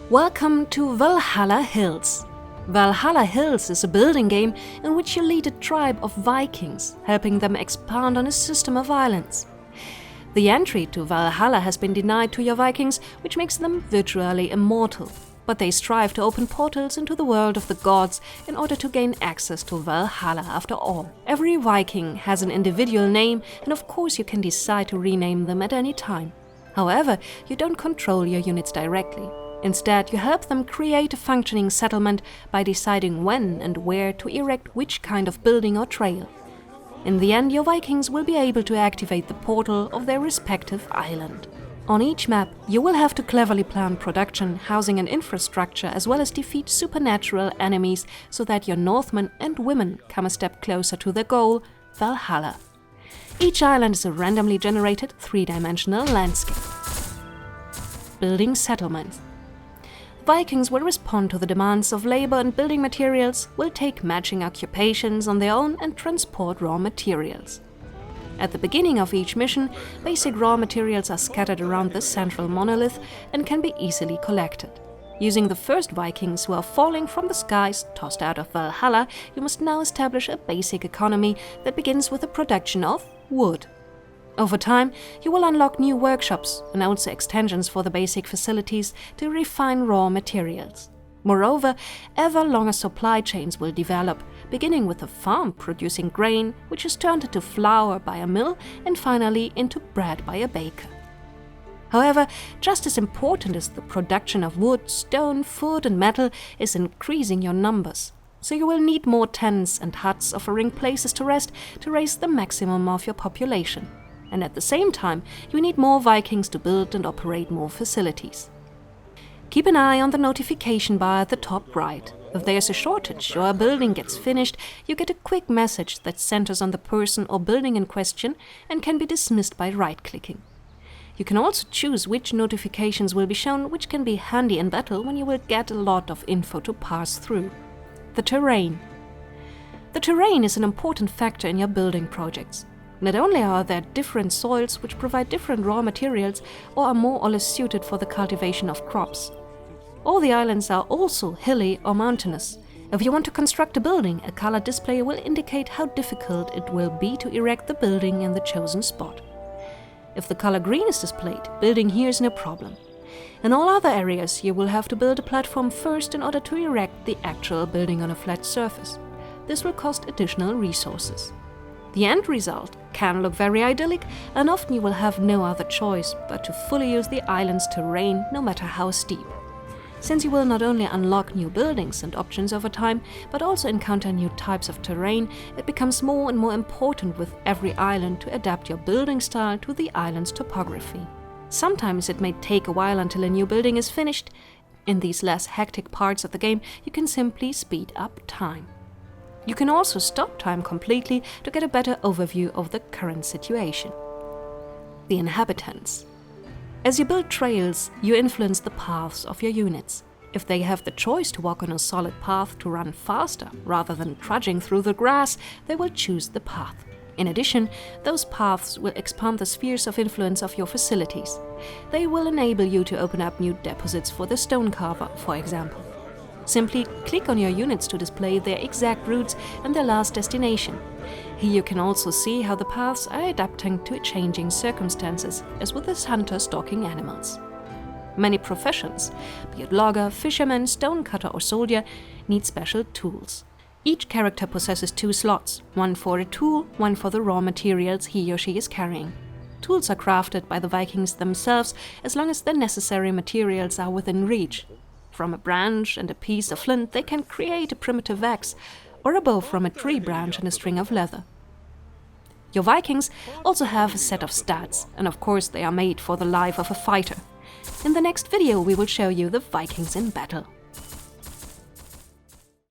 Welcome to Valhalla Hills. Valhalla Hills is a building game in which you lead a tribe of Vikings, helping them expand on a system of islands. The entry to Valhalla has been denied to your Vikings, which makes them virtually immortal, but they strive to open portals into the world of the gods in order to gain access to Valhalla after all. Every Viking has an individual name, and of course you can decide to rename them at any time. However, you don't control your units directly. Instead, you help them create a functioning settlement by deciding when and where to erect which kind of building or trail. In the end, your Vikings will be able to activate the portal of their respective island. On each map, you will have to cleverly plan production, housing and infrastructure, as well as defeat supernatural enemies so that your Northmen and women come a step closer to their goal, Valhalla. Each island is a randomly generated three-dimensional landscape. Building settlements. Vikings will respond to the demands of labor and building materials, will take matching occupations on their own and transport raw materials. At the beginning of each mission, basic raw materials are scattered around the central monolith and can be easily collected. Using the first Vikings who are falling from the skies, tossed out of Valhalla, you must now establish a basic economy that begins with the production of wood. Over time, you will unlock new workshops and also extensions for the basic facilities to refine raw materials. Moreover, ever longer supply chains will develop, beginning with a farm producing grain, which is turned into flour by a mill and finally into bread by a baker. However, just as important as the production of wood, stone, food and metal is increasing your numbers. So you will need more tents and huts offering places to rest to raise the maximum of your population. And at the same time, you need more Vikings to build and operate more facilities. Keep an eye on the notification bar at the top right. If there's a shortage or a building gets finished, you get a quick message that centers on the person or building in question and can be dismissed by right-clicking. You can also choose which notifications will be shown, which can be handy in battle when you will get a lot of info to pass through. The terrain. The terrain is an important factor in your building projects. Not only are there different soils which provide different raw materials or are more or less suited for the cultivation of crops. All the islands are also hilly or mountainous. If you want to construct a building, a color display will indicate how difficult it will be to erect the building in the chosen spot. If the color green is displayed, building here is no problem. In all other areas, you will have to build a platform first in order to erect the actual building on a flat surface. This will cost additional resources. The end result can look very idyllic, and often you will have no other choice but to fully use the island's terrain, no matter how steep. Since you will not only unlock new buildings and options over time, but also encounter new types of terrain, it becomes more and more important with every island to adapt your building style to the island's topography. Sometimes it may take a while until a new building is finished. In these less hectic parts of the game, you can simply speed up time. You can also stop time completely to get a better overview of the current situation. The Inhabitants. As you build trails, you influence the paths of your units. If they have the choice to walk on a solid path to run faster rather than trudging through the grass, they will choose the path. In addition, those paths will expand the spheres of influence of your facilities. They will enable you to open up new deposits for the stone carver, for example. Simply click on your units to display their exact routes and their last destination. Here you can also see how the paths are adapting to changing circumstances, as with this hunter stalking animals. Many professions, be it logger, fisherman, stonecutter or soldier, need special tools. Each character possesses 2 slots, one for a tool, one for the raw materials he or she is carrying. Tools are crafted by the Vikings themselves as long as the necessary materials are within reach. From a branch and a piece of flint, they can create a primitive axe, or a bow from a tree branch and a string of leather. Your Vikings also have a set of stats, and of course they are made for the life of a fighter. In the next video we will show you the Vikings in battle.